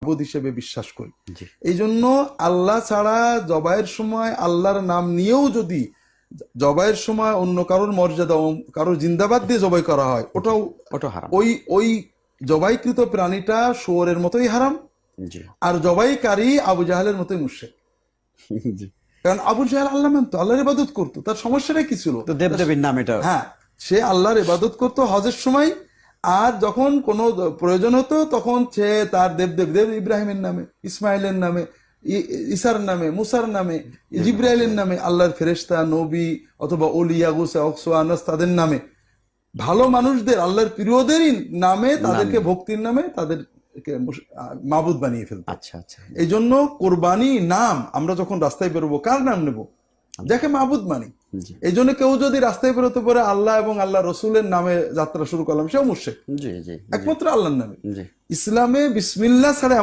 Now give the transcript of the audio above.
মাবুদ হিসেবে বিশ্বাস করি। এই জন্য আল্লাহ ছাড়া জবাইয়ের সময় আল্লাহর নাম নিয়েও যদি জবাইয়ের সময় অন্য কারোর মর্যাদা, কারোর জিন্দাবাদ দিয়ে জবাই করা হয়, ওটা হারাম। ওই জবাইকৃত প্রাণীটা শুয়োরের মতোই হারাম, আর জবাইকারী আবু জাহেলের মতোই মুশরিক। কারণ আবু জাহেল আল্লাহ মানতো, আল্লাহর ইবাদত করতো, তার সমস্যাটা কি ছিল? দেবদেবীর নাম এটা। হ্যাঁ, সে আল্লাহর ইবাদত করতো হজের সময়, আর যখন কোনো প্রয়োজন হতো তখন সে তার দেব ইব্রাহিমের নামে, ইসমাইলের নামে, ঈসার নামে, মুসার নামে, জিব্রাইলের নামে, আল্লাহর ফেরেশতা, নবী অথবা ওলিয়া, গুসা, অকসা, আনাস, তাদের নামে, ভালো মানুষদের, আল্লাহর প্রিয়দেরই নামে, তাদেরকে ভক্তির নামে তাদেরকে মাবুদ বানিয়ে ফেলতো। আচ্ছা আচ্ছা। এই জন্য কোরবানি নাম, আমরা যখন রাস্তায় বেরোবো কার নাম নেব? যাকে মাবুদ মানি। এই জন্য কেউ যদি রাস্তায় বেরোতে পারে আল্লাহ এবং আল্লাহ রসুলের নামে যাত্রা শুরু করলাম, সেও মুশরিক, একমাত্র আল্লাহর নামে। ইসলামে বিসমিল্লাহ ছাড়া